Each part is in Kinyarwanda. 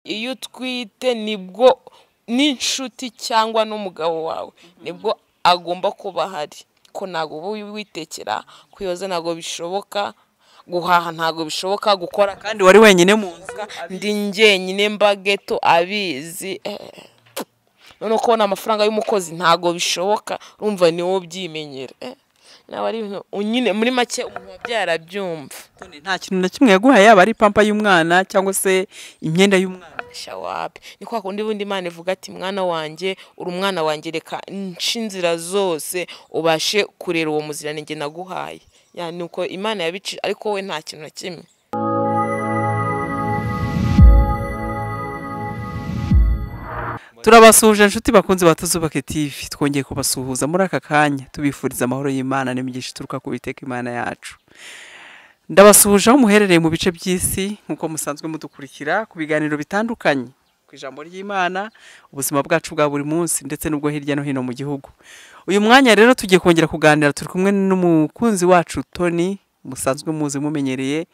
iyo utwite nibwo n'inshuti cyangwa n'umugabo wawe nibwo agomba kuba ahari, ko ntabwo uba witekera kwiyoza, ntabwo bishoboka guhaha, ntabwo bishoboka gukora, kandi wari wenyine mu nzu ndi njyenyine mbageto abizi. None kubona amafaranga y'umukozi ntabwo bishoboka, urumva ni wowe ubyimenyera. Nawe ari ibintu nyine muri make umuntu wabyara byumva. nta kintu na kimwe yaguhaye, yaba ari pampa y'umwana cyangwa se imyenda y'umwana. Shawapi ni kwa kundi bundi Imana ivuga ati mwana wanjye uri umwana wanjye, reka nce inzira zose ubashe kurera uwo muziranenge naguhaye. Yani uko Imana yabici, ariko we nta kintu na kimwe. Turabasuhuje inshuti bakunze batuzubake TV, twongeye kubasuhuza muri aka kanya tubifuriza amahoro y'Imana n'imigisha ituruka ku Uwiteka Imana yacu. Ndabasuhuje aho muherereye mu bice by'isi, nkuko musanzwe mudukurikira ku biganiro bitandukanye ku ijambo ry'Imana, ubuzima bwacu bwa buri munsi ndetse n'ubwo hirya no hino mu gihugu. Uyu mwanya rero tugiye kongera kuganira, turi kumwe n'umukunzi wacu Tony, musanzwe muzi mumenyereye.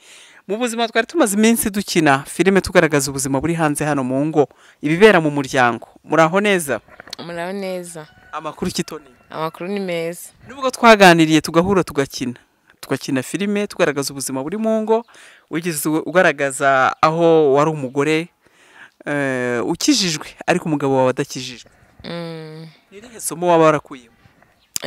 Mu buzima twari tumaze iminsi dukina filime tugaragaza ubuzima buri hanze hano mu ngo, ibibera mu muryango. Muraho neza? Muraho neza. Amakuru ki Tony? Amakuru ni meza. Nubwo twaganiriye tugahura tugakina filime tugaragaza ubuzima buri mu ngo, wigeze ugaragaza aho wari umugore ukijijwe ariko umugabo wawe adakijijwe. Nirihe somo waba warakuyemo?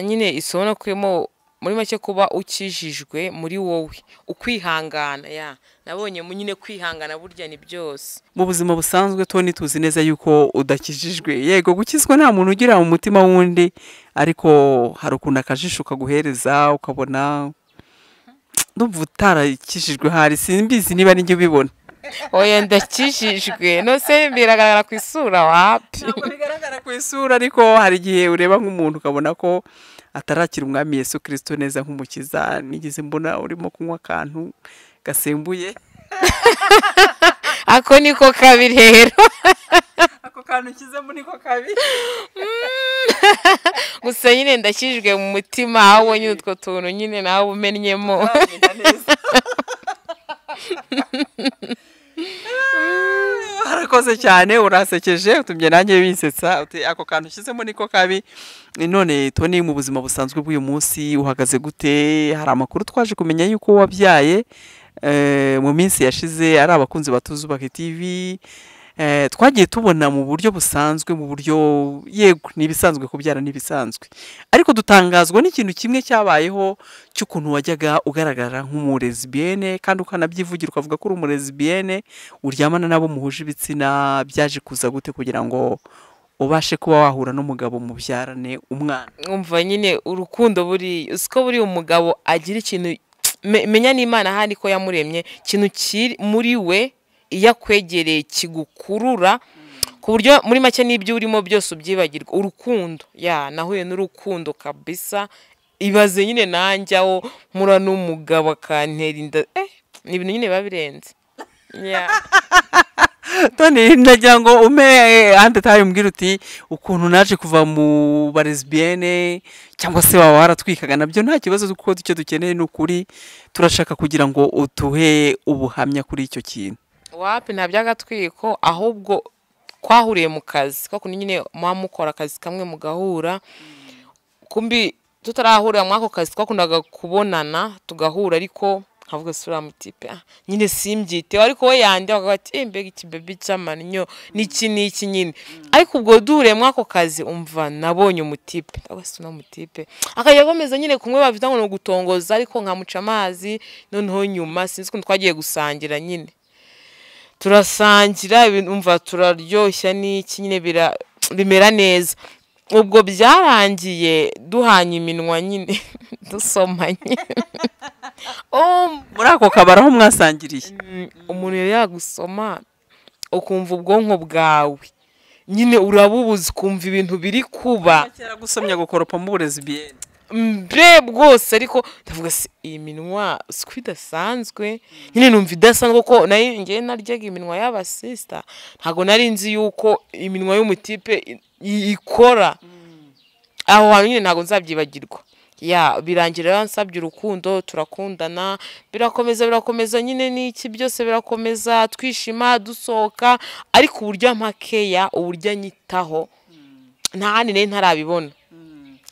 Nyine isomo nakuyemo muri make kuba ukijijwe muri wowe, ukwihangana. Nabonye nyine kwihangana burya ni byose. Mu buzima busanzwe Tony tuzi neza yuko udakijijwe. Yego gukizwa nta muntu ugira mu mutima wundi, ariko hari ukuntu akajisho kaguhereza ukabona ndumva utarakijijwe, hari simbizi niba ninjye ubibona. Oya ndakijijwe, no se biragaragara ku isura wapi? Ntabwo bigaragara ku isura, ariko hari igihe ureba nk'umuntu ukabona ko atarakira umwami Yesu Kristo neza nk'umukiza. Nigeze mbona urimo kunywa akantu gasembuye. Ako niko kabi rero. Ako kantu kizemo niko kabi. Gusa nyine ndakijijwe mu mutima, aho nyine utwo tuntu nyine nawe umennyemo. Harakoze cyane, urasekeje, utumye nanjye binsetsa. Ako kantu kizemo niko kabi. None Tony, mu buzima busanzwe bw'uyu munsi uhagaze gute? Hari amakuru twaje kumenya yuko wabyaye mu minsi yashize, ari abakunzi batuzubake TV. Twagiye tubona mu buryo busanzwe, mu buryo yego nibisanzwe kubyara nibisanzwe, ariko dutangazwa n'ikintu kimwe cyabayeho cy'ukuntu wajyaga ugaragara nk'umurezbienne kandi ukanabyivugira ukavuga ko uri umurezbienne, uryamana nabo muhuje ibitsina. Byaje kuza gute kugira ngo ubashe kuba wahura n'umugabo mubyarane umwana? Umva nyine urukundo buri usko buri umugabo agira ikintu menya n'Imana handi ko yamuremye, ikintu kiri muri we iyo akwegereye kigukurura ku buryo muri make n'ibyo urimo byose ubyibagirwa. Urukundo nahuye n'urukundo kabisa, ibaze nyine nanjye aho mura n'umugabo akantera inda, ni ibintu nyine biba birenze. Tony, ndagira ngo ande tayo umbwira uti ukuntu naje kuva mu barezbienne cyangwa se waba waratwikaga. Nabyo nta kibazo, kuko icyo dukeneye ni ukuri, turashaka kugira ngo utuhe ubuhamya kuri icyo kintu. Wapi nta by'agatwiko, ahubwo twahuriye mu kazi, kuko nyine mukora akazi kamwe mugahura. Kumbi tutarahurira mu ako kazi twakundaga kubonana tugahura, ariko nkavuga sura mutipe nyine simbyiteho, ariko we yandi akavuga ati mbega iki baby cy'amannyo niki nyine. Ariko ubwo duhure mu ako kazi umva nabonye umutipe, abasuna mutipe akajya gomeza nyine kumwe bafite ngo gutongoza, ariko nkamuca amazi. Noneho nyuma sinzi ko twagiye gusangira, nyine turasangira ibintu umva turaryoshya n'iki nyine bimera neza. Ubwo byarangiye duhanye iminwa nyine dusomanye. Muri ako kabara aho mwasangiriye, umuntu yagusoma ukumva ubwonko bwawe nyine urabubuza, ukumva ibintu biri kuba. Cyera gusomya gukoropa mu burezbienne bwose, ariko ndavuga se iyi minwa siko idasanzwe, nyine numva idasanzwe, kuko nayo ngiye naryaga iminwa y'abasista, ntago nari nzi yuko iminwa y'umutipe ikora. Aho hantu nyine ntago nzabyibagirwa. ya birangira yansabye urukundo turakundana birakomeza nyine n'iki byose birakomeza twishima dusohoka ariko uburyo amakeya uburyo anyitaho nta handi nari ntarabibona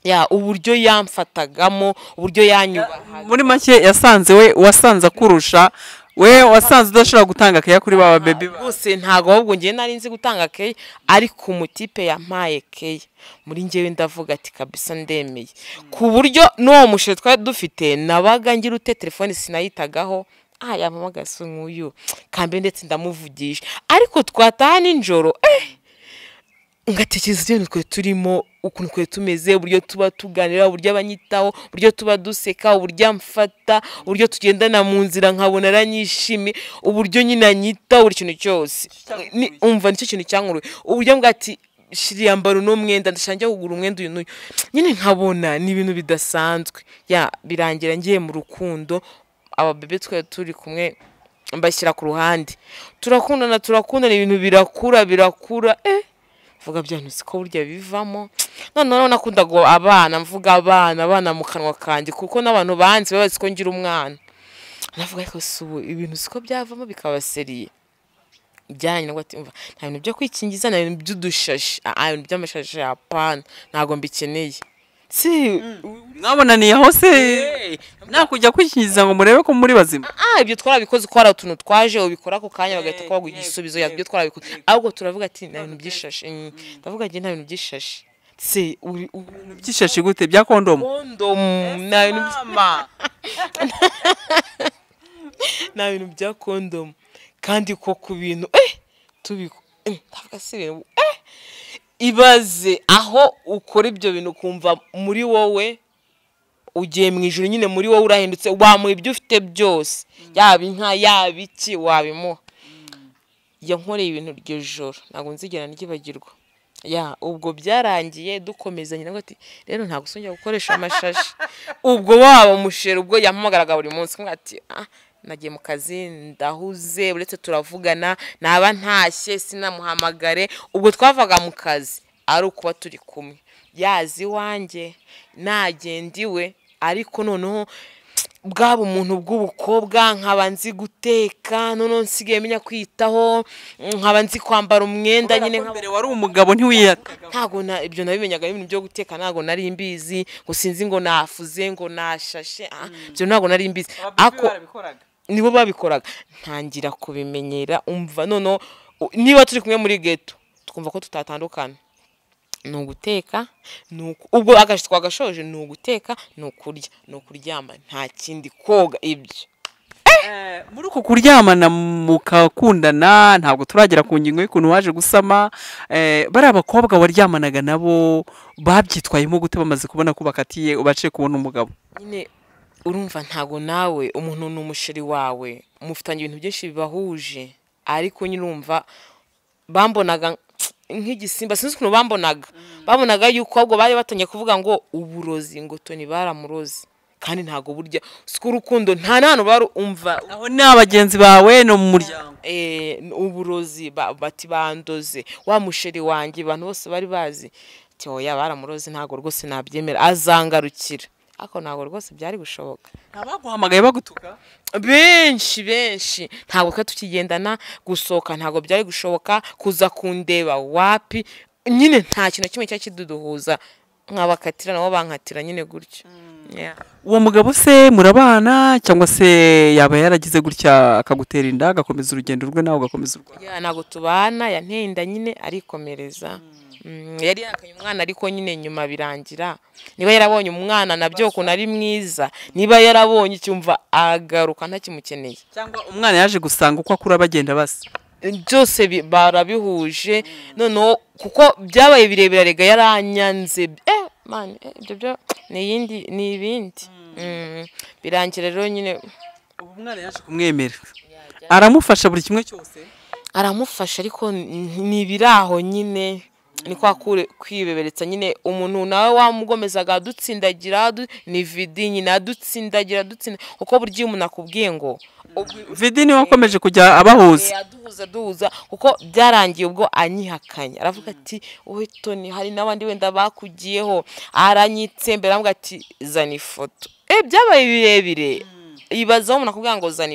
ya uburyo yamfatagamo uburyo yanyubaha muri make yasanze wasanze akurusha we wasanze udashobora gutanga keya kuri baba baby bose ntago ahubwo ngiye nari nzi gutanga keya ariko umutipe yampaye keya muri ngewe ndavuga ati kabisa ndemeye ku buryo n'uwo mushere twari dufite nabaga ngira ute telefone sinayitagaho yampamagaye se nk'uyu kambe ndetse ndamuvugisha ariko twataha nijoro ngatekereza ibintu twe turimo ukuntu twe tumeze uburyo tuba tuganira uburyo abanyitaho uburyo tuba duseka uburyo amfata uburyo tugendana mu nzira nkabona aranyishimi uburyo nyine anyitaho buri kintu cyose umva nicyo kintu cyankuruye uburyo mbwati shiriya mbaro no mwenda ndashangiye kugura umwenda uyu n'uyu nyine nkabona ni ibintu bidasanzwe ya birangira ngiye mu rukundo aba bebe twe turi kumwe mbashyira ku ruhande turakundana ibintu birakura vuga byantu siko burya bivamo none nakundaga abana mvuga abana mu kanwa kanjye kuko n'abantu banzi babazi ko ngira umwana navuga ko subu ibintu siko byavamo bikabaseriye byaranye ngo ati umva nta bintu byo kwikingiza na bintu by'udushashi ibintu by'amashashi yapana ntago mbikeneye si mwabonaniye aho se nakujya kwikingiza ngo murebe ko muri bazima ibyo twarabikoze ko hari utuntu twaje ubikora ako kanya bagahita ko igisubizo yabyo twarabikoze ahubwo turavuga ati nta bintu by'ishashi ndavuga ati nta bintu by'ishashi se by'ishashi gute bya kondomu nta bintu bya kondomu kandi ko ku bintu tubiko ndavuga se ibintu ibaze aho ukora ibyo bintu kumva muri wowe ugiye mu ijuru nyine muri wowe urahindutse wamuha ibyo ufite byose yaba inka yaba iki wabimuha yankoreye ibintu iryo joro ntabwo nzigera nryibagirwa ubwo byarangiye dukomezanye nabwo ati rero ntabwo usongera gukoresha amashashi ubwo waba umushere ubwo yampamagaraga buri munsi ati nagiye mu kazi ndahuze uretse turavugana naba ntashye sinamuhamagare ubwo twavaga mu kazi ari ukuba turi kumwe yazi iwanjye nagenda iwe ariko noneho bwaba umuntu bw'ubukobwa nkaba nzi guteka noneho nsigaye menya kwitaho nkaba nzi kwambara umwenda nyine mbere wari umugabo ntiwiyataga ntago ibyo nabimenyaga ibintu byo guteka ntago nari mbizi ngo sinzi ngo nafuze ngo nashashe ibyo ntago nari mbizi ako nibo babikoraga ntangira kubimenyera umva noneho niba turi kumwe muri ghetto twumva ko tutatandukana ni uguteka ubwo agashi twagashoje ni uguteka ni ukurya ni ukuryama nta kindi koga ibyo muri uko kuryamana mukakundana ntabwo turagera ku ngingo y'ukuntu waje gusama bari abakobwa waryamanaga nabo babyitwayemo gute bamaze kubona ko bakatiye ubaciye kubona umugabo nyine urumva ntago nawe umuntu ni umusheri wawe mufitanye ibintu byinshi bibahuje ariko nyine urumva bambonaga nk'igisimba sinzi ukuntu babonaga yuko ahubwo bari batangiye kuvuga ngo uburozi ngo Tony baramurozi kandi ntago burya siko urukundo nta nano barumva aho ni abagenzi bawe no mu muryango uburozi bati bandoze wa musheri wanjye abantu bose bari bazi oya baramurozi ntago rwose nabyemera azangarukira ako ntago rwose byari gushoboka ntabaguhamagaye bagutuka benshi ntago twa tukigendana gusohoka ntago byari gushoboka kuza kundeba wapi nyine nta kintu kimwe cyakiduduhuza nkabakatira nabo bankatira nyine gutyo uwo mugabo se murabana cyangwa se yaba yaragize gutya akagutera inda agakomeza urugendo rwe nawe ugakomeza urwawe ntago tubana yanteye inda nyine arikomereza yari yakanye umwana ariko nyine nyuma birangira niba yarabonye umwana nabyo ukuntu ari mwiza niba yarabonye icyumva agaruka ntakimukeneye cyangwa umwana yaje gusanga uko akura bagenda basa byose barabihuje noneho kuko byabaye birebire rega yaranyanze ibyo byo ni ibindi birangira rero nyine ubu umwana yaje kumwemera aramufasha buri kimwe cyose aramufasha ariko ni ibiraho nyine ni kwa kwibeberetsa nyine umuntu nawe wamugomezaga dutsindagira ni vidi nyine adutsindagira uko buryo umuntu akubwiye ngo vidi niwe wakomeje kujya abahuza duhuza kuko byarangiye ubwo anyihakanya aravuga ati wowe Tony hari n'abandi wenda bakugiyeho aranyitsembera aravuga ati zana ifoto byabaye birebire ibazaho umuntu akubwira ngo zana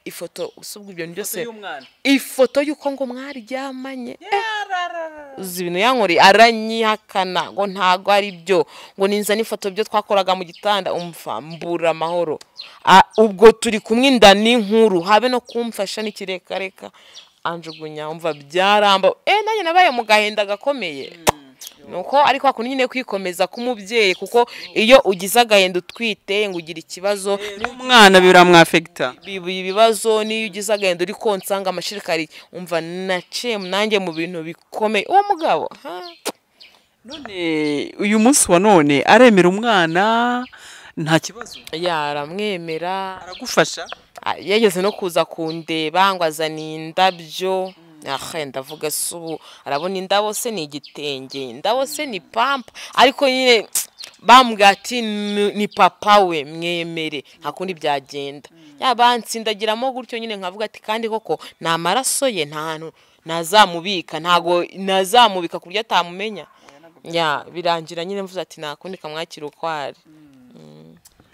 ifoto usubwa ibyo byose ifoto y'uko ngo mwaryamanye uzi ibintu yankoreye aranyihakana ngo ntago ari byo ngo ninza n'ifoto byo twakoraga mu gitanda umva mbura amahoro ubwo turi kumwe inda n'inkuru habe no kumfasha n'ikirekareka anjugunya umva byaramba nanjye nabaye mu gahinda gakomeye nuko ariko akundi nyine kwikomeza k'umubyeyi kuko iyo ugize agahenda utwite ngo ugira ikibazo n'umwana biramwafekta ibibazo niyo ugize agahenda uri konsa ngo amashirikari umva naciye nanjye mu bintu bikomeye uwo mugabo none uyu munsi wa none aremera umwana nta kibazo yaramwemera aragufasha yageze no kuza kundeba ngo azaniye indabyo ndavuga subu arabona indabo se ni igitenge indabo se ni pampa ariko nyine bambwira ati ni papa we mwemere nta kundi byagenda yabansindagiramo gutyo nyine nkavuga ati kandi koko ni amaraso ye nta hantu nazamubika ntago nazamubika ku buryo atamumenya birangira nyine mvuze ati nta kundi kamwakira uko ari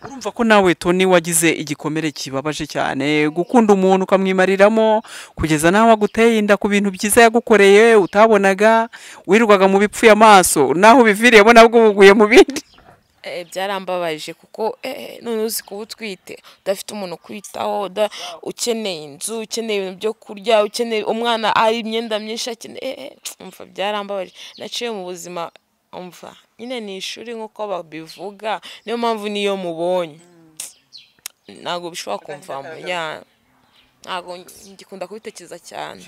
urumva ko nawe Tony wagize igikomere kibabaje cyane gukunda umuntu ukamwimariramo kugeza nawe aguteye inda ku bintu byiza yagukoreye utabonaga wirwaga mu bipfuye amaso naho biviriyemo nabwo buguye mu bindi byarambabaje kuko none uzi kuba utwite udafite umuntu kwitaho ukeneye inzu ukeneye ibintu byo kurya ukeneye umwana ari imyenda myinshi akeneye umva byarambabaje naciye mu buzima umva nyine ni ishuri nk'uko babivuga niyo mpamvu niyo mubonye ntabwo bishobora kumvamo ntabwo ngikunda kubitekereza cyane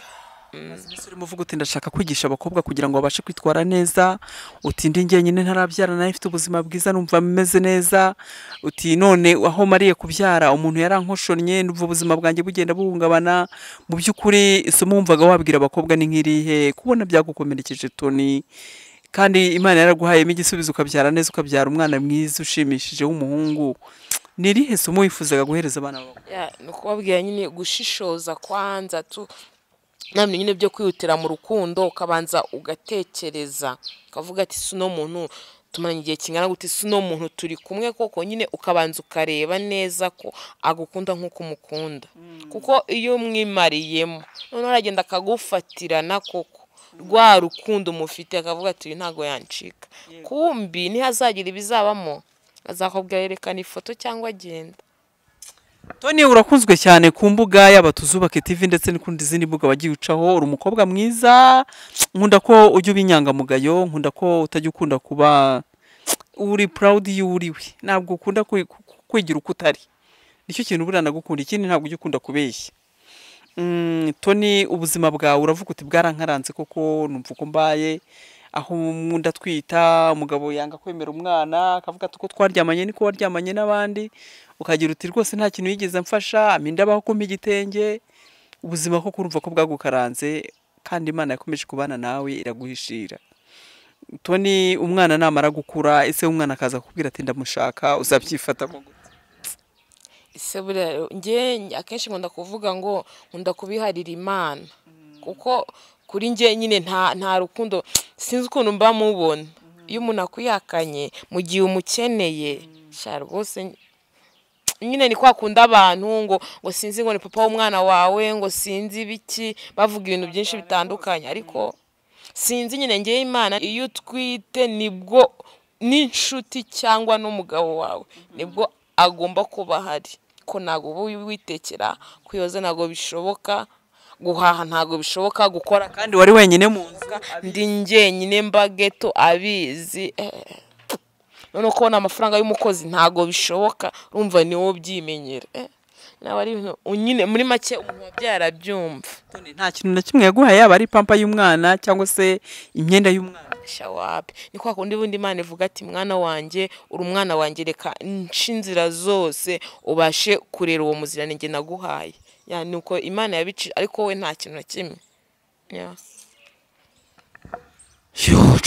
urimo uvuga uti ndashaka kwigisha abakobwa kugira ngo babashe kwitwara neza uti ndi njyenyine ntarabyara nawe ifite ubuzima bwiza numva meze neza uti none aho mariye kubyara umuntu yarankoshonnye numva ubuzima bwanjye bugenda buhungabana mu by'ukuri isomo wumvaga wabwira abakobwa ni nk'irihe kubona byagukomerekeje Tony kandi Imana yaraguhayemo igisubizo ukabyara neza ukabyara umwana mwiza ushimishije w'umuhungu ni irihe somo wifuzaga guhereza abana bawe ni ukubabwira nyine gushishoza kwanza namwe nyine byo kwihutira mu rukundo ukabanza ugatekereza ukavuga ati si uno muntu tumaranye igihe kingana gute si uno muntu turi kumwe koko nyine ukabanza ukareba neza ko agukunda nk'uko umukunda kuko iyo umwimariyemo noneho aragenda akagufatirana koko rwa rukundo umufite akavuga ati ntago yancika kumbi ntihazagira ibizabamo azakubwira yerekana ifoto cyangwa agenda Tony urakunzwe cyane ku mbuga yaba Tuzubake TV ndetse n'ikundi zindi mbuga wagiye ucaho uri umukobwa mwiza nkunda ko ujya ubinyangamugayo nkunda ko utajya ukunda kuba uri proud y'uriwe ntabwo ukunda kwigira uko utari nicyo kintu burana gukunda ikindi ntabwo ujya ukunda kubeshya Tony ubuzima bwawe uravuga uti bwarankaranze koko numva uko mbaye aho nkunda twita umugabo yanga kwemera umwana akavuga ati ko twaryamanye niko waryamanye n'abandi ukagira uti rwose nta kintu yigeze mfasha amindabaho ko igitenge ubuzima ko kurumva ko bwagukaranze kandi Imana yakomeje kubana nawe iraguhishira Tony umwana namara gukura ese umwana akaza kubwira ati ndamushaka uzabyifatamo ese buriya njye akenshi nkunda kuvuga ngo nkunda kubiharira Imana kuko kuri njye nyine nta rukundo sinzi ukuntu mba mubona iyo umuntu akwihakanye mu gihe umukeneye rwose nyine ni kwa kunda abantu ngo sinzi ngo ni papa w'umwana wawe ngo sinzi biki bavuga ibintu byinshi bitandukanye ariko sinzi nyine ngiye Imana iyo utwite nibwo n'inshuti cyangwa n'umugabo wawe nibwo agomba kuba ahari ko ntabwo uba witekera kwiyoza ntabwo bishoboka guhaha ntabwo bishoboka gukora kandi wari wenyine mu nzu ndi njyenyine mbageto abizi none kubona amafaranga y'umukozi ntabwo bishoboka urumva ni wowe ubyimenyera nawe ari nyine muri make umuntu wabyara arabyumva nta kintu na kimwe yaguhaye yaba ari pampa y'umwana cyangwa se imyenda y'umwana shawapi ni kwa kundi bundi Imana ivuga ati mwana wanjye uri umwana wanjye reka nci inzira zose ubashe kurera uwo muziranenge naguhaye nuko Imana yabici ariko we nta kintu na kimwe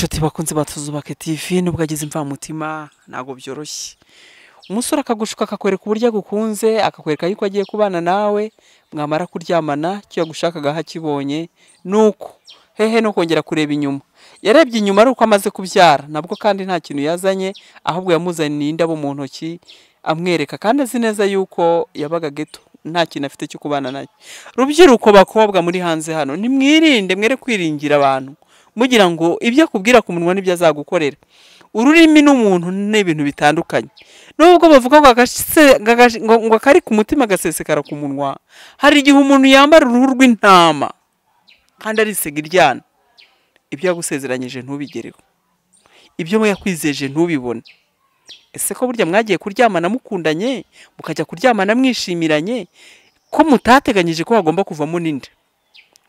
inshuti bakunze batuzubake TV nubwo agize imvamutima ntago byoroshye. Umusore akagushuka akakwereka uburyo agukunze, akakwereka yuko agiye kubana nawe, mwamara kuryamana cyo yagushakaga hakibonye, nuko hehe no kongera kureba inyuma. Yarebye inyuma ari uko amaze kubyara, nabwo kandi nta kintu yazanye, ahubwo yamuzaniye indabo mu ntoki amwereka, kandi azi neza yuko yabaga geto, nta kintu afite cyo kubana nayo. Rubyiruko bakobwa muri hanze hano, nimwirinde mwere kwiringira abantu mugira ngo ibyo akubwira ku munwa nibyo azagukorera. Ururimi n'umuntu n'ibintu bitandukanye. Nubwo bavuga ngo akari ku mutima gasesekara ku munwa, hari igihe umuntu yambara uruhu rw'intama kandi arisega iryana. Ibyo yagusezeranyije ntubigereho, ibyo yakwizeje ntubibone. Ese ko burya mwagiye kuryamana mukundanye, mukajya kuryamana mwishimiranye, ko mutateganyije ko hagomba kuvamo n'inda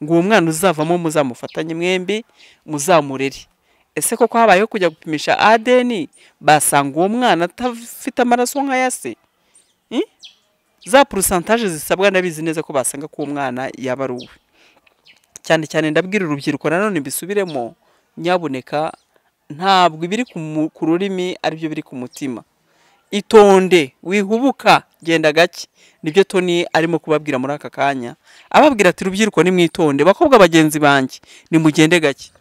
ngo uwo mwana uzavamo muzamufatanye mwembi muzamurere? Ese koko habayeho kujya gupimisha ADN basanga uwo mwana atafite amaraso nka yase? Za pourcentage zisabwa nabizi neza ko basanga ko uwo mwana yaba ari uwe. Cyane cyane ndabwira urubyiruko nanone bisubiremo, nyabuneka ntabwo ibiri ku rurimi ari byo biri ku mutima. Itonde, wihubuka, genda gake. Nibyo Tony arimo kubabwira muri aka kanya. Ababwira ati rubyiruko nimwitonde, bakobwa bagenzi banjye nimugende gake.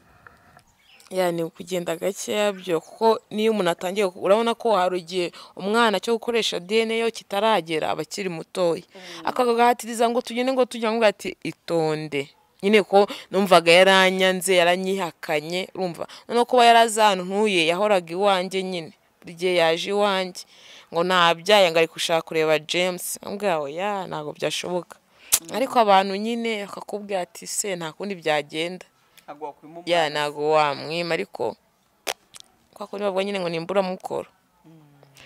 Yani kugenda gake yabyo, kuko niyo umuntu atangiye urabona ko harugiye umwana cyo gukoresha DNA yo kitaragera abakiri mutoyi, akagahatiriza ngo tugende ngo tujya ngo ati itonde. Nyine ko numvaga yaranyanze yaranyihakanye, urumva none kuba yarazantuye yahoraga iwanjye, nyine buri gihe yaje iwanjye ngo nabyaye ngo ari gushaka kureba James, ambwaho ya ntago byashoboka. Ariko abantu nyine akakubwira ati se nta kundi byagenda, ya ntago wamwima. Ariko kwa kundi bavuga nyine ngo nimbura mukoro,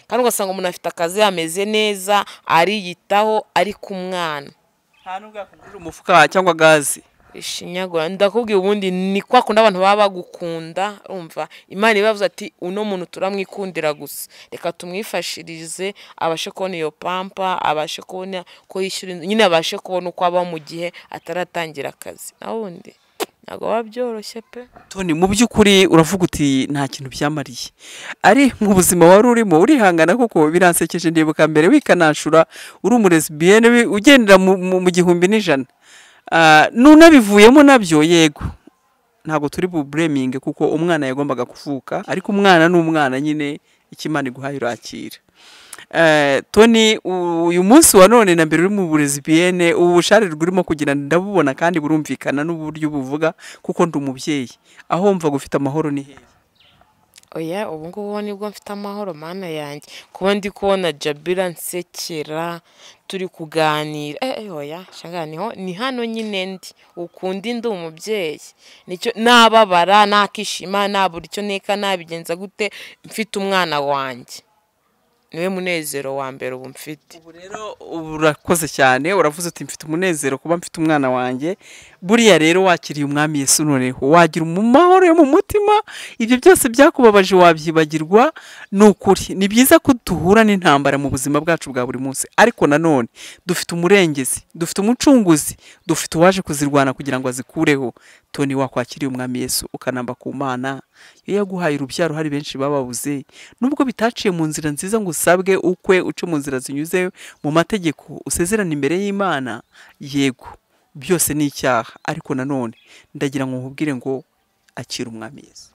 kandi ugasanga umuntu afite akazi ameze neza ariyitaho ari ku mwana, nta nubwo yakugurira umufuka cyangwa gazi. Ishinyagura ndakubwiye ubundi ni kwa kundi abantu baba bagukunda, urumva Imana ibavuze ati uno muntu turamwikundira gusa, reka tumwifashirize abashe kubona iyo pampa, abashe kubona ko yishyura, nyine abashe kubona uko aba mu gihe ataratangira akazi. Nawundi ntago wabyoroshye pe. Tony, mu by'ukuri uravuga uti nta kintu byamariye, ari mu buzima wari urimo urihangana, kuko biransekeje. Ndibuka mbere wikanashura uri umulesbienne ugendera mu gihumbi n'ijana, nunabivuyemo nabyo yego ntago turi bu blaming, kuko umwana yagombaga kuvuka, ariko umwana n'umwana nyine ikimana iguhaye urakira. Tony, uyu munsi wa none na mbere uri mu lesbienne, ubu busharirwa urimo kugira ndabubona kandi burumvikana n'uburyo buvuga, kuko ndi umubyeyi, aho mva gufite amahoro ni hehe? Oya, ubu ngubu nibwo mfite amahoro mana yanjye, kuba ndi kubona Jabira nsekera turi kuganira. Oya shanga ni hano nyine ndi ukundi ndi umubyeyi, nicyo nababara nakishima nabura icyo neka nabigenza gute mfite umwana wanjye, niwe munezero wa mbere ubu mfite. Ubu rero urakoze cyane, uravuze uti mfite umunezero kuba mfite umwana wanjye. Buriya rero wakiriye umwami Yesu, noneho wagira umumahoro yo mu mutima, ibyo byose byakubabaje wabyibagirwa. Nukuri ni byiza ko duhura n'intambara mu buzima bwacu bwa buri munsi, ariko nanone dufite umurengezi, dufite umucunguzi, dufite uwaje kuzirwana kugira ngo azikureho. Tony, wakwakiriye umwami Yesu ukanamba ku Mana, iyo yaguhaye urubyaro hari benshi bababuze, nubwo bitaciye mu nzira nziza ngo usabwe ukwe uce mu nzira zinyuze mu mategeko, usezerana imbere y'Imana, yego byose ni icyaha, ariko nanone ndagira ngo nkubwire ngo akira umwami Yesu.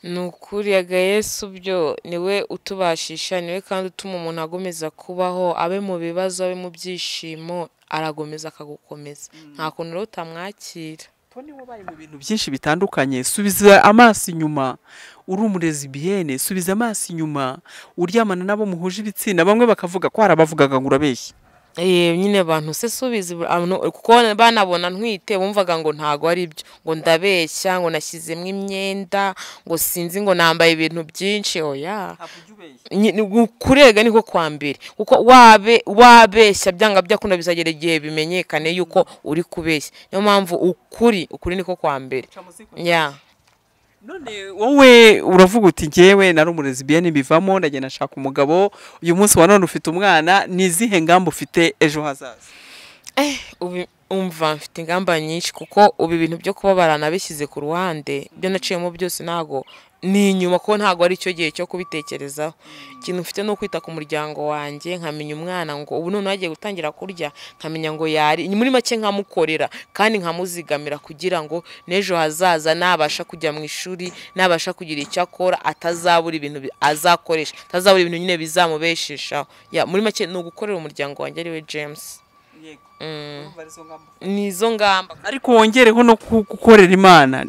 Nukuri yaga Yesu byo niwe utubashisha, niwe kandi utuma umuntu agomeza kubaho, abe mu bibazo abe mu byishimo, aragomeza akagukomeza, nta kuntu rero utamwakira. Tony, wabaye mu bintu byinshi bitandukanye, subiza amaso inyuma. Uri umulesbienne, subiza amaso inyuma, uryamana nabo muhuje ibitsina, bamwe bakavuga ko harabavugaga ngo urabeshya. Nyine abantu se subiza, kuko banabona ntwite bumvaga ngo ntago ari byo, ngo ndabeshya, ngo nashyizemo imyenda, ngo sinzi, ngo nambaye ibintu byinshi. Oya, kurega niko kwa mbere, kuko wabeshya byanga byakunda bizagera igihe bimenyekane yuko uri kubeshya. Niyo mpamvu ukuri niko kwa mbere. None wowe uravuga uti ngewe nari umulesbienne bivamo ndagenda nshaka umugabo, uyu munsi wa none ufite umwana, nizihe ngamba ufite ejo hazaza? umva mfite ingamba nyinshi kuko ubu ibintu byo kubabarana bishyize ku ruhande ibyo naciyemo byose ntago ni inyuma kuko ntago ari cyo gihe cyo kubitekerezaho. Ikintu mfite ni ukwita ku muryango wanjye nkamenya umwana ngo ubu none agiye gutangira kurya nkamenya ngo yari muri make nkamukorera kandi nkamuzigamira kugira ngo n'ejo hazaza nabasha kujya mu ishuri nabasha kugira icyo akora atazabura ibintu azakoresha atazabura ibintu nyine bizamubeshishaho. Muri make ni ugukorera umuryango wanjye ariwe James. Nizo ngamba ariko wongereho no gukorera Imana.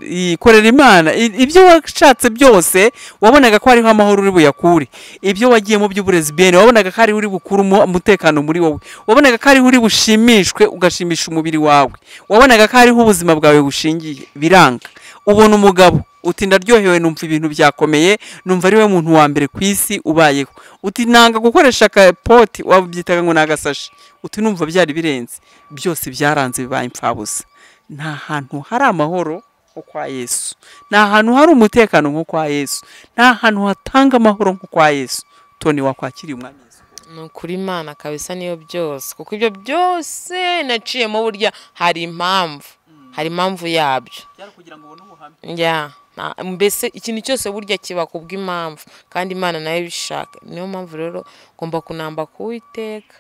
Ikorera Imana ibyo washatse byose wabonaga ko hariho amahoro uri buyakure. Ibyo wagiye mu by'uburezi bene wabonaga ko ari uri bukuru umutekano muri wowe. Wabonaga ko ari uri bushimishwe ugashimisha umubiri wawe. Wabonaga ko hariho ubuzima bwawe bushingiye biranga. Ubona umugabo uti ndaryohewe numva ibintu byakomeye numva ari we muntu wa mbere ku isi ubayeho. Uti nanga gukoresha akapoti wabyitaga ngo nagasashi. Uti numva byari birenze byose byaranze bibaye impfabusa. Nta hantu hari amahoro nko kwa Yesu. Nta hantu hari umutekano nko kwa Yesu. Nta hantu hatanga amahoro nko kwa Yesu. Tony wakwakiriye umwami Yesu. Nukuri Imana kabisa niyo byose kuko ibyo byose naciyemo burya hari impamvu. Hari impamvu yabyo. Cyari kugira ngo ubone ubuhamya. Mbese ikintu cyose burya kiba kubw'impamvu kandi Imana nayo ibishaka. Niyo mpamvu rero ngomba kunamba kuwiteka.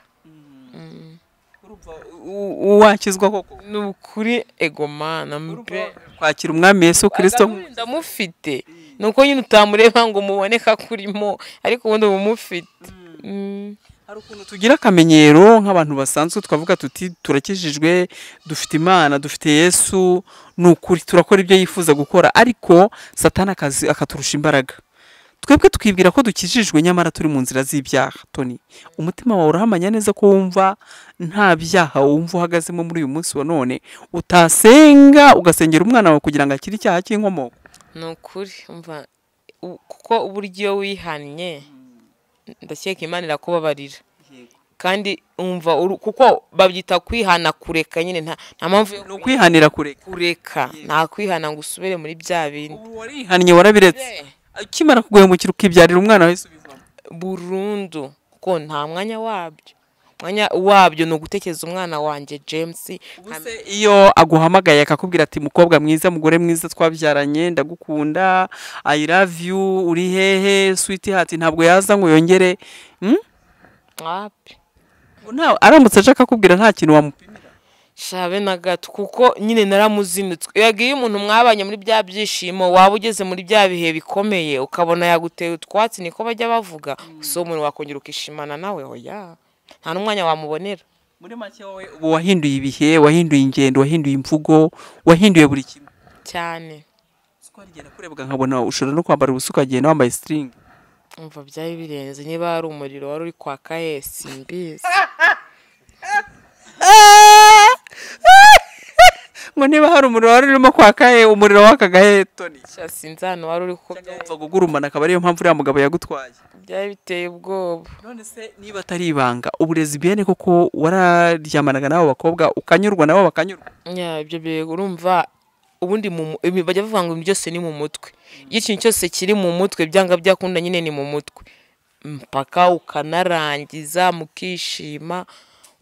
Wakizwa koko nukuri ego Mana mbe kwakira umwami Yesu Kristo ndamufite nuko nyine utamureba ngo muboneka kurimo ariko ubundi umufite. Hari ukuntu tugira akamenyero nk'abantu basanzwe twavuga tuti turakijijwe dufite Imana dufite Yesu nukuri turakora ibyo yifuza gukora ariko Satani akaturusha imbaraga. Twebwe tukibwira ko dukijijwe nyamara turi mu nzira z'ibyaha. Tony umutima wawe urahamanya neza ko wumva nta byaha wumva uhagazemo muri uyu munsi wa none utasenga ugasengera umwana wawe kugira ngo akire icyaha cy'inkomoko. Nukuri umva kuko uburyo wihannye ndakeka Imana irakubabarira kandi umva kuko babyita kwihana kureka nyine nta mpamvu yo kwihanira kureka nta kwihana ngo usubire muri bya bindi. Warihannye warabiretse kimara kuguhemukira ukibyarira umwana wese ubivamo burundu ko nta mwanya wabyo no gutekereza umwana wanjye James. Iyo aguhamagaye akakubwira ati mukobwa mwiza mugore mwiza twabyaranye ndagukunda I love you uri hehe sweetheart ntabwo yaza ngo yongere aramutse aje akakubwira nta kintu wamupimira shabe na gato kuko nyine naramuzinutswe. Yagiye umuntu mwabanye muri bya byishimo waba ugeze muri bya bihe bikomeye ukabona yaguteye utwatsi niko bajya bavuga so umuntu wakongera ukishimana nawe oya nta n'umwanya wamubonera. Muri make wowe ubu wahinduye ibihe wahinduye ingendo wahinduye imvugo wahinduye buri kimwe cyane. Twarigenda kurebwa nkabona ushobora no kwambara ubusa ukagenda wambaye string. Umva byari birenze niba hari umuriro wari uri kwaka simbizi ngo niba hari umuriro wari urimo kwaka umuriro wakaga Tony sinzi hano wari uri kuko byumva gugurumana akaba ariyo mpamvu uriya mugabo yagutwaye. Byari biteye ubwoba. None se niba atari ibanga uburezi bwene koko wararyamanaga n'abo bakobwa ukanyurwa nabo bakanyurwa. Ibyo bihe urumva ubundi bajya bavuga ngo byose ni mu mutwe. Iyo ikintu cyose kiri mu mutwe byanga byakunda nyine ni mu mutwe mpaka ukanarangiza mukishima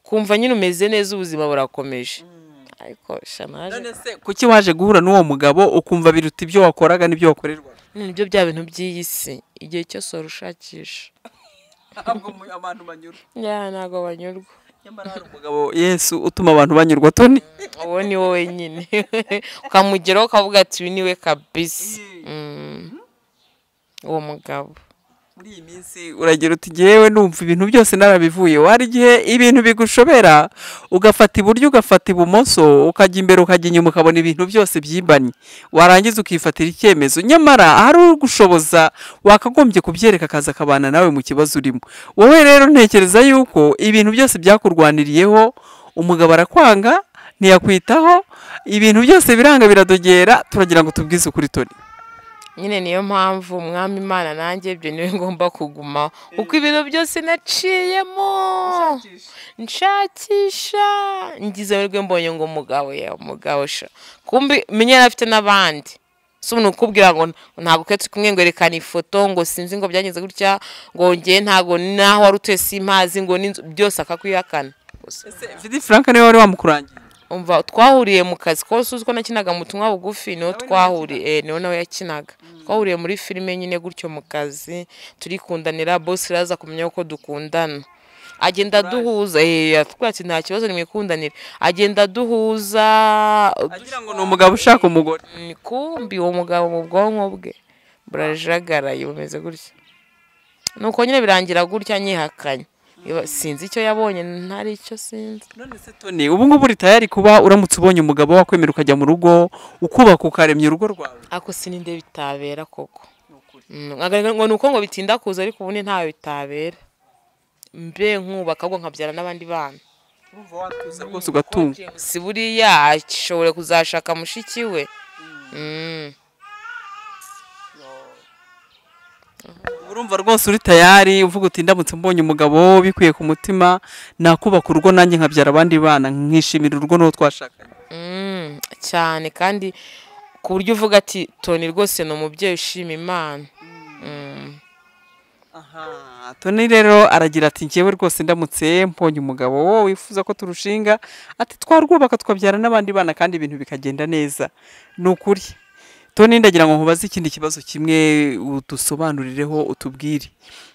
kumva nyine umeze neza ubuzima burakomeje. Ariko shanaje none se kuki waje guhura n'uwo mugabo ukumva biruta ibyo wakoraga n'ibyo wakorerwa? Nibyo bya bintu by'iyisi igihe cyose urushakisha ntabwo abantu banyurwa. Ntago banyurwa. Nyamara hari umugabo Yesu utuma abantu banyurwa Tony. Uwo ni wowe nyine ukamugeraho ukavuga ati uyu niwe kabisa. Uwo mugabo muri iyi minsi uragira uti jewe numva ibintu byose narabivuye. Wari gihe ibintu bigushobera ugafata iburyo ugafata ibumoso ukajya imbere ukajya inyuma ukabona ibintu byose byimbanye warangiza ukifatira icyemezo nyamara hari ugushoboza wakagombye kubyereka akaza kabana nawe mu kibazo urimo. Wowe rero ntekereza yuko ibintu byose byakurwaniriyeho umugabo arakwanga ntiyakwitaho ibintu byose biranga biradogera turagira ngo tubwize ukuri Tony. Nyine niyo mpamvu umwami Imana nanjye ibyo niwe ngomba kugumaho uko ibintu byose naciyemo nshakisha ngize rwe mbonye ngo umugabo sha kumbi menye afite n'abandi so nukubwira ngo ntago ketse kumwe ngo erekana ifoto ngo sinzi ngo byagenze gutya ngo ngiye ntago naho warutuye simpazi ngo byose akakwihakana. gusa. Vidi Frank niwe wari wamukurangiye. Umva twahuriye mu kazi kose uziko nakinaga mu butumwa bugufi niho twahuriye niho nawe yakinaga. Twahuriye muri filime nyine gutyo mu kazi turikundanira boss raza kumenya uko dukundana. Agenda duhuza atwatse nta kibazo nimwikundanira. Agenda duhuza agira ngo ni umugabo ushaka umugore. Kumbi uwo mugabo mu bwonko bwe burajagaraye bumeze gutya. Nuko nyine birangira gutya nyihakanye. Sinzi icyo yabonye ntari icyo sinzi. None se Tony ubu ngubu uri tayari kuba uramutse ubonye umugabo wakwemera ukajya mu rugo ukubaka ukaremya urugo rwawe? Ako sininde bitabera koko. Ngo nuko ngo bitinda kuza ariko ubundi ntawe bitabera. Mbe nkubaka ngo nkabyara n'abandi bana. Urumva watuza rwose ugatunga. Si buriya ashobora kuzashaka mushiki we. Urumva rwose uri tayari uvuga uti ndamutse mbonye umugabo bikwiye ku mutima nakubaka urugo nanjye nkabyara abandi bana nkishimira urugo n'uwo twashakanye. Cyane kandi ku buryo uvuga ati Tony rwose ni umubyeyi ushima Imana. Tony rero aragira ati njyewe rwose ndamutse mbonye umugabo wowe wifuza ko turushinga ati twarwubaka tukabyara n'abandi bana kandi ibintu bikagenda neza. Ni ukuri Tony ndagira ngo nkubaze ikindi kibazo kimwe udusobanurireho utubwire.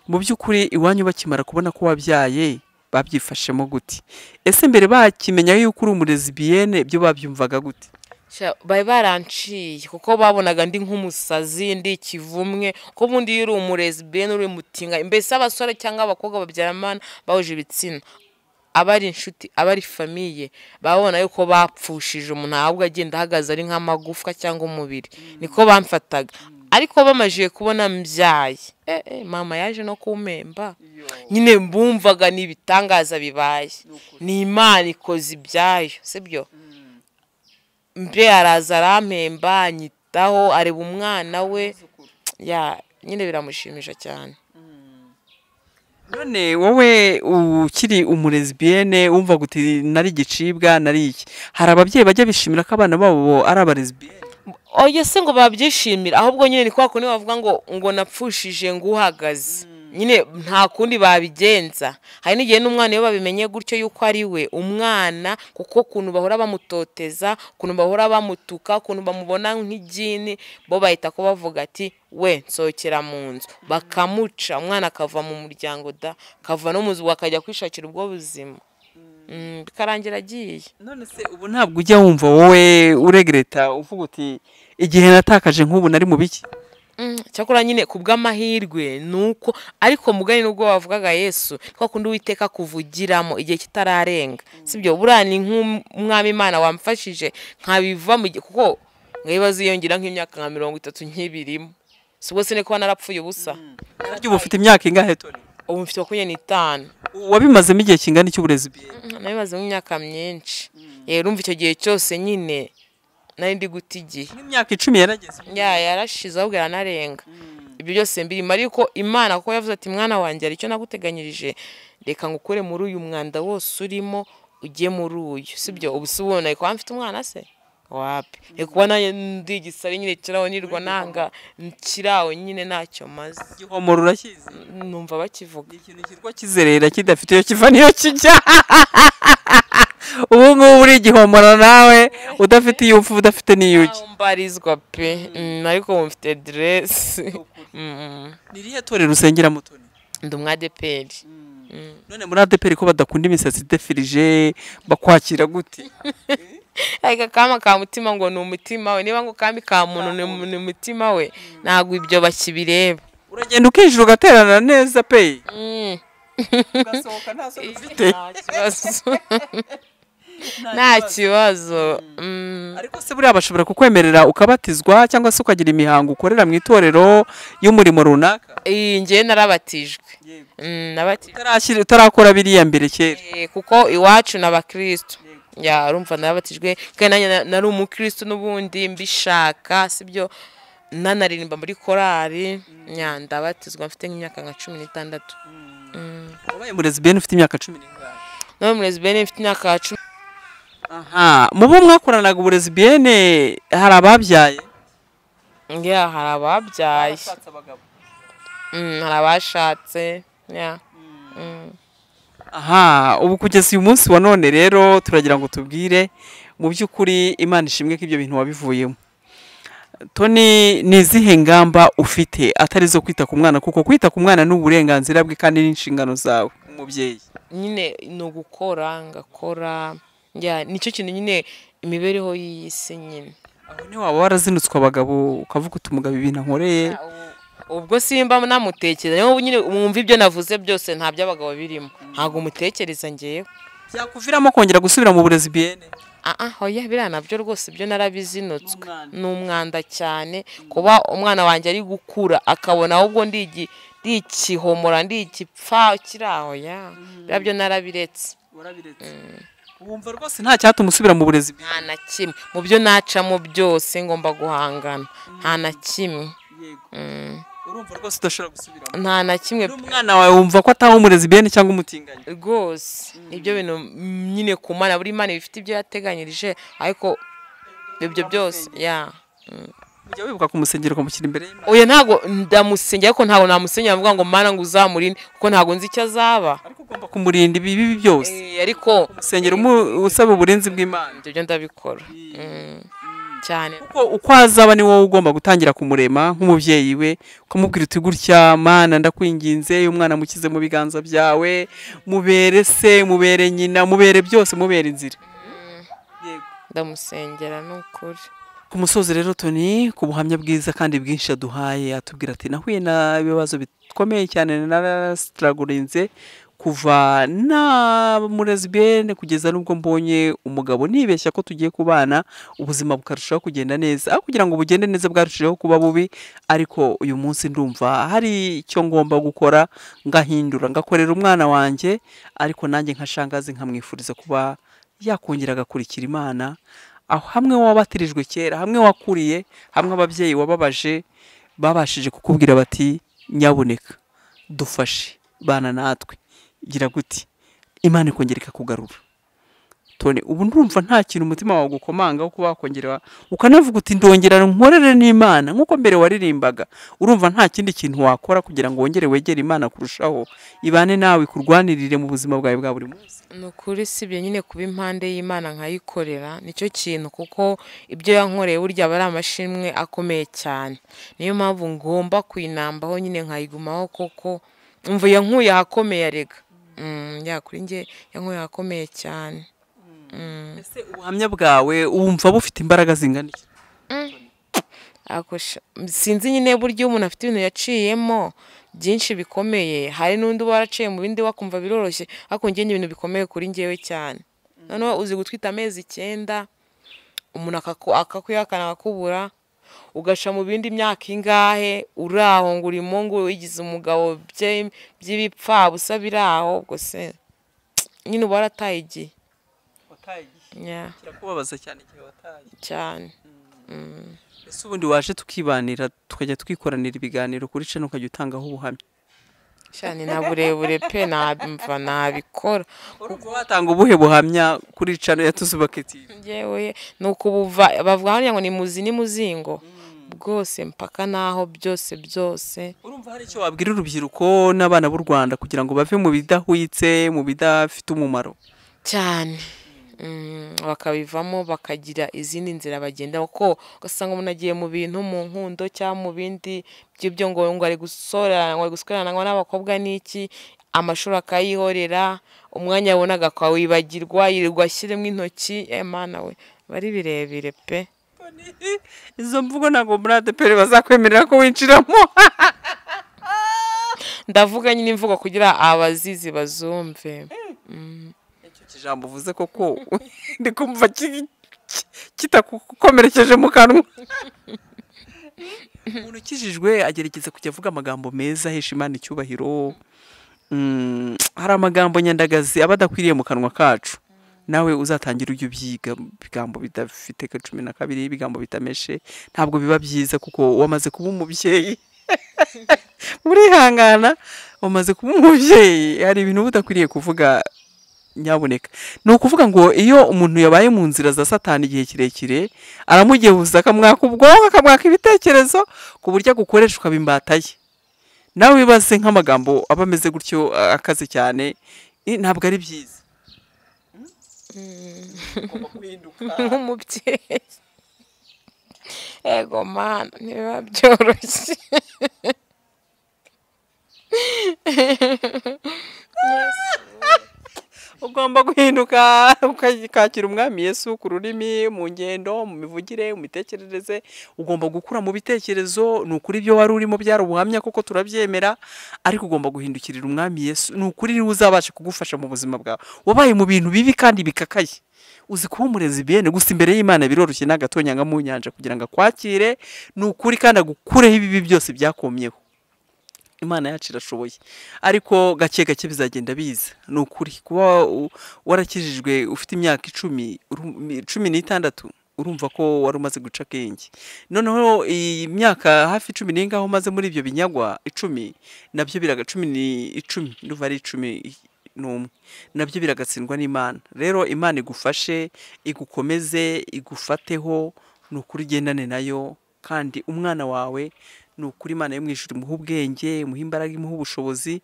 Mu by'ukuri iwanyu bakimara kubona ko wabyaye babyifashemo gute? Ese mbere bakimenya yuko uri umulesbienne byo babyumvaga gute? Bari baranciye kuko babonaga ndi nk'umusazi ndi ikivumwe ko bundi yuri umulesbienne uri mutinga mbese abasore cyangwa abakobwa babyaramana bahuje ibitsina abari inshuti abari famille babona yuko bapfushije umuntu ahubwo agenda ahagaze ari nk'amagufwa cyangwa umubiri niko bamfataga ariko bamajiye kubona mbyaye mama yaje no kumemba nyine mbumvaga nibitangaza bibaye ni Imana ikoze ibyayo sibyo mbe araza arampemba anyitaho areba umwana we nyine biramushimisha cyane. None wowe ukiri umulesbienne wumva guti nari gicibwa nari iki hari ababyeyi bajya bishimira ko abana babo ari abalesbienne? Oya se ngo babyishimira ahubwo nyine ni kwako niwe bavuga ngo napfushije ngo uhagaze nyine nta kundi babigenza. Hari n'igihe n'umwana iyo babimenye gutyo yuko ari we umwana kuko kuntu bahora bamutoteza kuntu bahora bamutuka kuntu bamubona nk'igini bo bahita ko bavuga ati we nsokera mu nzu bakamuca umwana akava mu muryango kava no muzu akajya kwishakira ubwo buzima bikarangira agiye. None se ubu ntabwo ujya wumva wowe uregreta uvuga uti igihe natakaje nk'ubu nari mu biki? Cyakora nyine kubw'amahirwe nuko ariko mugani nubwo bavugaga Yesu kwa kundi Uwiteka kuvugiramo igihe kitararenga sibyo burani nk'umwami Imana wamfashije nkabiva mu kuko mwibaza yongera nk'imyaka nka 30 nkibirimo sibwo se ne ko narapfuye ubusa. Ubu ufite imyaka ingahe Tony? Ubu mfite 25. Wabimazemo igihe kingana cy'uburezbienne? Nabimazemo imyaka myinshi urumva icyo gihe cyose nyine nari ndi gutigiye imyaka 10 yarageze yarashize ahubwo yaranarenga ibyo byose mbirimo ariko Imana ko yavuze ati mwana wanjye ari cyo naguteganyirije reka ngukure muri uyu mwanda wose urimo ujye muri uyu sibyo ubu subona ko mfite umwana se wapi kubona ndi igisari nyine kiraho nirwa nanga kiraho nyine ntacyo maze. Igihomoro urakizi? Numva bakivuga ikintu kirwa kizerera kidafite yo kiva niyo kijya. Ubu ngubu uri igihomora nawe udafite iyufu udafite n'iyuki mbarizwa pe ariko mfite dress. Nirihe torero usengera mu Tony? Ndi umwadeperi. None muri ADPR ko badakunda imisatsi defirije bakwakira gute? Ega kama ka mutima ngo ni umutima we niba ngo kambi ka muntu ni umutima we ntago ibyo bakibireba. Uragenda ukinjira ugaterana neza pe. Ugasohoka nta so ufite. Nta kibazo. Ariko se buriya bashobora kukwemerera ukabatizwa cyangwa se ukagira imihango ukorera mu itorero y'umurimo runaka? Ngiye narabatijwe. Nabatijwe utarakora biriya mbere kera? Kuko iwacu n'abakristo urumva narabatijwe kandi nari umukristo n'ubundi mbishaka sibyo nanaririmba muri korali ndabatizwa mfite nk'imyaka nka 16. Wabaye umulesbienne ufite imyaka 10 n'ingahe? Nawe umulesbienne mfite imyaka 10. Mu bo mwakoranaga uburezbienne hari ababyaye? Hari ababyaye. Hari abashatse aha ubu kugeza uyu munsi wa none rero turagira ngo tubwire mu by'ukuri Imana ishimwe ko ibyo bintu wabivuyemo. Tony, ni izihe ngamba ufite atari zo kwita ku mwana, kuko kwita ku mwana ni uburenganzira bwe kandi n'inshingano zawe umubyeyi? nyine ni ugukora ngakora nicyo kintu nyine imibereho y'isi nyine. aho ni waba warazinutswe abagabo ukavuga uti umugabo ibintu ankoreye. ubwo simba namutekereza niyo nyine mwumva ibyo navuze byose nta by'abagabo birimo, ntabwo mutekereza ngewe. byakuviramo kongera gusubira mu burezi BN? Hoya biriya nabyo rwose byo narabizinutswe, ni umwanda cyane kuba umwana wanjye ari gukura akabona ahubwo ndi ikihomora ndi igipfa kiri aho biriya byo narabiretse. wumva rwose nta cyatuma usubira mu burezi? Nta na kimwe mu byo nacamo byose ngomba guhangana, nta na kimwe. urumva rwose udashobora gusubiramo? Nta na kimwe. n'umwana wawe wumva ko ataha umurezi BN cyangwa umutinganyi? rwose ibyo bintu nyine ku mana, buri Imana bifite ibyo yateganyirije, ariko ibyo byose ujya wibuka kumusengera ukamushyira imbere y'Imana? oya ntabwo ndamusengera, ariko ntabwo namusengera mvuga ngo Mana ngo uzamurinde, kuko ntabwo nzi icyo azaba. ariko ugomba kumurinda ibibi byose. ariko umusengera usaba uburinzi bw'Imana. ibyo ndabikora cyane. kuko uko azaba ni wowe ugomba gutangira kumurema nk'umubyeyi we, ukamubwira uti gutya Mana ndakwinginze umwana mukize mu biganza byawe, mubere se, mubere nyina, mubere byose, mubere inzira. ndamusengera ni ukuri. ku musozi rero Tony, ku buhamya bwiza kandi bwinshi yaduhaye, atubwira ati nahuye n'ibibazo bikomeye cyane, narasitaragurinze kuva na murezi BN kugeza n'ubwo mbonye umugabo nibeshya ko tugiye kubana, ubuzima bukarushaho kugenda neza, aho kugira ngo bugende neza bwarushijeho kuba bubi. Ariko uyu munsi ndumva hari icyo ngomba gukora, ngahindura ngakorera umwana wanjye, ariko nanjye nkashangaze nkamwifuriza kuba yakongera agakurikira Imana, aho hamwe wabatirijwe kera, hamwe wakuriye, hamwe ababyeyi wababaje babashije kukubwira bati nyabuneka dufashe bana natwe, gira guti Imana ikongera ikakugarura. Tony, ubu ndumva nta kintu umutima wawe gukomanga wo kuba wakongera ukanavuga uti ndongera nkorere n'Imana nk'uko mbere waririmbaga. Urumva nta kindi kintu wakora kugira ngo wongere wegere Imana kurushaho, ibane nawe kurwanirire mu buzima bwawe bwa buri munsi? ni ukuri sibyo nyine kuba impande y'Imana nkayikorera nicyo kintu, kuko ibyo yankoreye burya aba ari amashimwe akomeye cyane. niyo mpamvu ngomba kwinambaho nyine nkayigumaho, koko umva yankuye ahakomeye arega. kuri njye yankuye ahakomeye cyane. Ese ubuhamya bwawe wumva bufite imbaraga zingana iki? sinzi nyine buryo umuntu afite ibintu yaciyemo byinshi bikomeye, hari n'undi uba waraciye mu bindi wakumva biroroshye, ariko njye ibintu bikomeye kuri njyewe cyane. noneho uzi gutwita amezi 9 umuntu akakwihakana akakubura, ugaca mu bindi myaka ingahe uri aho ngo urimo ngo wigize umugabo by'ibipfa busa biri aho, ubwo se nyine uba warataye igihe. kirakubabaza cyane igihe wataye cyane. ese ubundi waje tukibanira tukajya twikoranira ibiganiro kuri cano ukajya utangaho ubuhamya? cyane na burebure pe nabikora. urumva watanga ubuhe buhamya kuri cano ya Tuzubake TV? Yewe nuko bavuga ngo ni muzingo bwose mpaka naho byose. urumva hari icyo wabwira urubyiruko n'abana b'u Rwanda kugira ngo bave mu bidahwitse, mu bidafite umumaro cyane, bakabivamo bakagira izindi nzira bagenda, kuko ugasanga umuntu agiye mu bintu mu nkundo cyangwa mu bindi by'ibyo ngo ari gusorana n'abakobwa n'iki, amashuri akayihorera, umwanya yabonaga akawibagirwa, yirirwa ashyiremo intoki. Mana we bari birebire pe. izo mvugo ntabwo muri ADEPR bazakwemerera ko winjiramo. ndavuga nyine imvugo kugira abazizi bazumve. ijambo uvuze koko ndi kumva kitakukomerekeje mu kanwa. umuntu ukijijwe agerageza kujya avuga amagambo meza ahesha Imana icyubahiro. hari amagambo nyandagazi aba adakwiriye mu kanwa kacu, nawe uzatangira ujya ubyiga. ibigambo bidafite 12, ibigambo bitameshe ntabwo biba byiza, kuko wamaze kuba umubyeyi. urihangana, wamaze kuba umubyeyi, hari ibintu udakwiriye kuvuga. nyabuneka ni ukuvuga ngo iyo umuntu yabaye mu nzira za Satani igihe kirekire, aramugehuza akamwaka ubwonko, akamwaka ibitekerezo, ku buryo agukoresha ukaba imbata ye. nawe wibaze nk'amagambo aba ameze gutyo akaze cyane, ntabwo ari byiza. Ugomba guhinduka nk'umubyeyi. Ego mana ntibiba byoroshye. ugomba guhinduka ukakira umwami Yesu ku rurimi, mu ngendo, mu mivugire, mu mitekerereze. Ugomba gukura mu bitekerezo. Ni ukuri ibyo wari urimo byari ubuhamya koko turabyemera, ariko ugomba guhindukirira umwami Yesu. Ni ukuri niwe uzabasha kugufasha mu buzima bwawe. Wabaye mu bintu bibi kandi bikakaye, uzi kuba umurezi bene gusa imbere y'Imana biroroshye n'agatonyanga mu nyanja kugira ngo akwakire. Ni ukuri kandi agukureho ibibi byose byakomyeho. Imana yacu irashoboye, ariko gake gake bizagenda biza. Ni ukuri kuba warakijijwe ufite imyaka 16 urumva ko wari umaze guca akenge. Noneho imyaka hafi 10 n'ingaho maze muri ibyo binyagwa 10 nabyo biraga 10 n'uva ari 11 nabyo biragatsindwa n'Imana. Rero Imana igufashe, igukomeze, igufateho. Ni ukuri ugendane nayo, kandi umwana wawe ni ukuri Imana yo mu ijuru imuha ubwenge, imuha imbaraga, imuha ubushobozi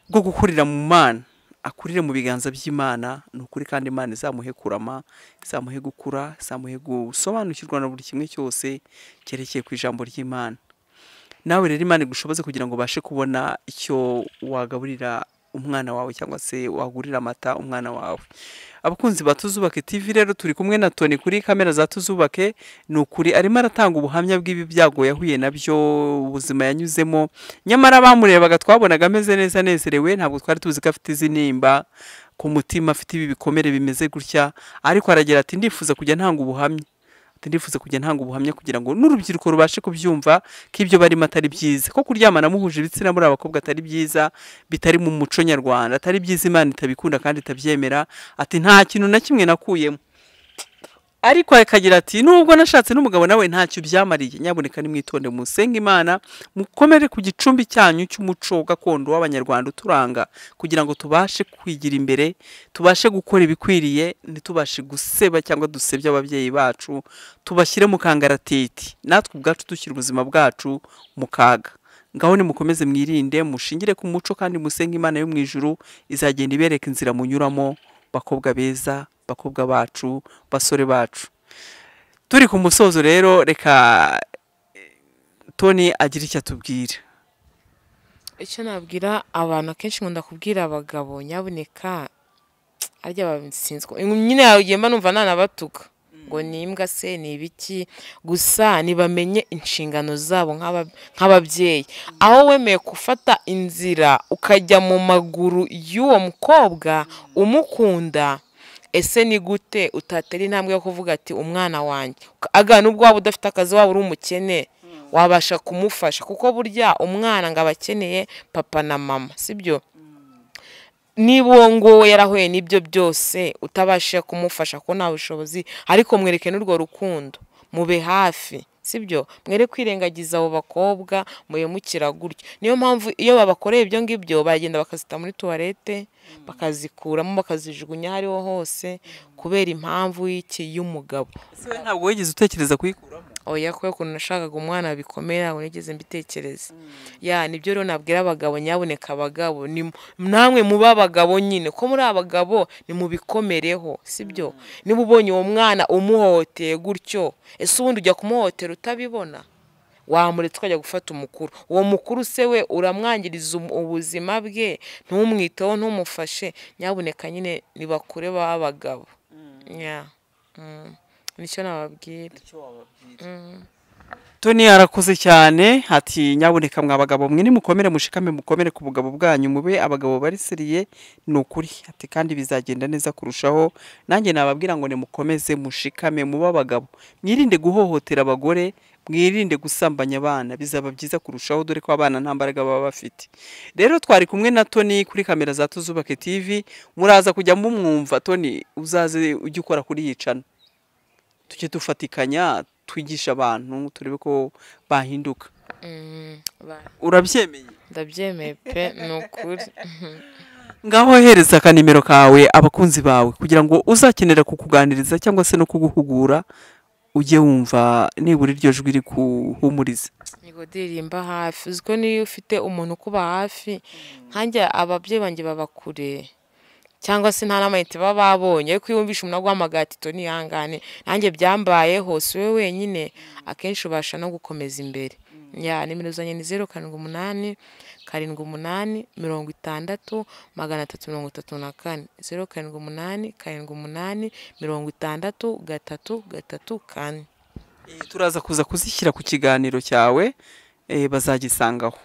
bwo gukurira mu Mana, akurire mu biganza by'Imana. Ni ukuri kandi Imana izamuhe kurama, izamuhe gukura, izamuhe gusobanukirwa na buri kimwe cyose cyerekeye ku ijambo ry'Imana. Nawe rero Imana igushoboze kugira ngo ubashe kubona icyo wagaburira umwana wawe cyangwa se wagurira amata umwana wawe. Abakunzi ba Tuzubake TV rero turi kumwe na Tony kuri kamera za Tuzubake. Ni ukuri arimo aratanga ubuhamya bw'ibi byago yahuye nabyo, ubuzima yanyuzemo. Nyamara bamurebaga twabonaga ameze neza anezerewe, ntabwo twari tuzi ko afite izinimba ku mutima, afite ibi bikomere bimeze gutya. Ariko aragira ati ndifuza kujya ntanga ubuhamya, kugira ngo n'urubyiruko rubashe kubyumva ko ibyo barimo atari byiza, ko kuryamana muhuje ibitsina muri abakobwa atari byiza, bitari mu muco nyarwanda, atari byiza, Imana itabikunda kandi itabyemera. Ati nta kintu na kimwe nakuyemo. Ariko akagira ati nubwo nashatse n'umugabo nawe ntacyo byamariye. Nyaboneka nimwitonde musenga Imana, mukomere ku gicumbi cyanyu cy'umuco gakondo w'Abanyarwanda uturanga, kugira ngo tubashe kwigira imbere, tubashe gukora ibikwiriye, ntitubashe guseba cyangwa dusebya ababyeyi bacu, tubashyire mu kangaratete, natwe ubwacu dushyira ubuzima bwacu mu kaga. Ngaho nimukomeze mwirinde, mushingire ku muco, kandi musenga Imana yo mu ijuru izagenda ibereka inzira munyuramo, bakobwa beza, bakobwa bacu, basore bacu. Turi ku musozo rero, reka Tony agira icyo atubwira. Icyo nabwira abantu, akenshi nkunda kubwira abagabo nyaboneka arya babinsinzwe nyine yagenda numva nanabatuka ngo ni imbwa se ni ibiki, gusa nibamenye inshingano zabo nk'ababyeyi. Aho wemeye gufata inzira ukajya mu maguru y'uwo mukobwa umukunda, ese ni gute utatera intambwe yo kuvuga ati umwana wanjye, agana ubwo waba udafite akazi, waba uri umukene, wabasha kumufasha, kuko burya umwana ngo abakeneye papa na mama, sibyo? Niba uwo nguwo yarahuye n'ibyo byose utabasha kumufasha ko nta bushobozi, ariko mwereke n'urwo rukundo, mube hafi, sibyo? Mwere kwirengagiza abo bakobwa muyemukira gutyo. Niyo mpamvu iyo babakoreye ibyo ngibyo bagenda bakazita muri tuwarete, bakazikuramo bakazijugunya hariho hose, kubera impamvu y'iki y'umugabo. Ese ntabwo wigeze utekereza kuyikuramo? Oya, kuko ukuntu nashakaga umwana bikomera nigeze mbitekereza. Ya nibyo rero nabwira abagabo, nyaboneka abagabo namwe muba abagabo nyine, ko muri abagabo ni mubikomereho, sibyo? Niba ubonye uwo mwana umuhoteye gutyo, ese ubundi ujya kumuhotera utabibona? Wamuretse ukajya gufata umukuru. Uwo mukuru se we uramwangiriza ubuzima bwe, ntumwiteho, ntumufashe. Nyaboneka nyine nibakure b'abagabo. Ya nicyo nababwira. Tony arakoze cyane, ati nyaboneka mwabagabo mwe nimukomere, mushikame, mukomere ku bugabo bwanyu, mube abagabo barisiriye. Ni ukuri ati kandi bizagenda neza kurushaho. Nanjye nababwira ngo nimukomeze mushikame, mube abagabo, mwirinde guhohotera abagore, mwirinde gusambanya abana, bizaba byiza kurushaho, dore ko abana nta mbaraga baba bafite. Rero twari kumwe na Tony kuri kamera za Tuzubake TV, muraza kujya mumwumva. Tony uzaze ujye ukora kuri yicana, tujye dufatikanya, twigisha abantu, turebe ko bahinduka. Urabyemeye? Ndabyemeye pe, ni ukuri. Ngaho hereza akanimero kawe abakunzi bawe, kugira ngo uzakenera kukuganiriza cyangwa se no kuguhugura, ujye wumva nibura iryo jwi rikuhumuriza. Nigo dirimba hafi, uziko niyo ufite umuntu kuba hafi, nkanjye ababyeyi banjye babakure, cyangwa se nta n'amayinite baba babonye ariko iyo wumvishe umuntu aguhamagaye ati Tony ihangane nanjye byambayeho si wowe wenyine akenshi ubasha no gukomeza imbere. Nimero zanjye ni 078 78 60 334 078 78 60 334. Turaza kuza kuzishyira ku kiganiro cyawe bazagisangaho.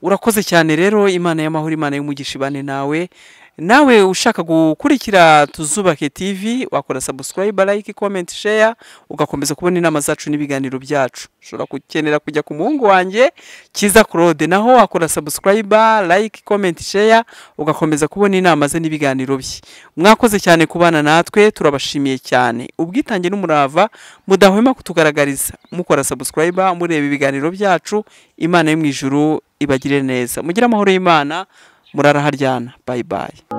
Urakoze cyane rero, Imana y'amahoro, Imana y'umugisha ibane nawe ushaka gukurikira Tuzubake TV wakora subscribe, like, comment, share ugakomeza kubona inama zacu n'ibiganiro byacu. Ushobora gukenera kujya ku muhungu wanjye Kiza Claude, naho wakora subscribe, like, comment, share ugakomeza kubona inama ze n'ibiganiro bye. Mwakoze cyane kubana natwe, turabashimiye cyane ubwitange n'umurava mudahwema kutugaragariza mukora subscribe, mureba ibiganiro byacu. Imana yo mu ijuru ibagire neza, mugira amahoro y'Imana, murara haryana. Bye bye.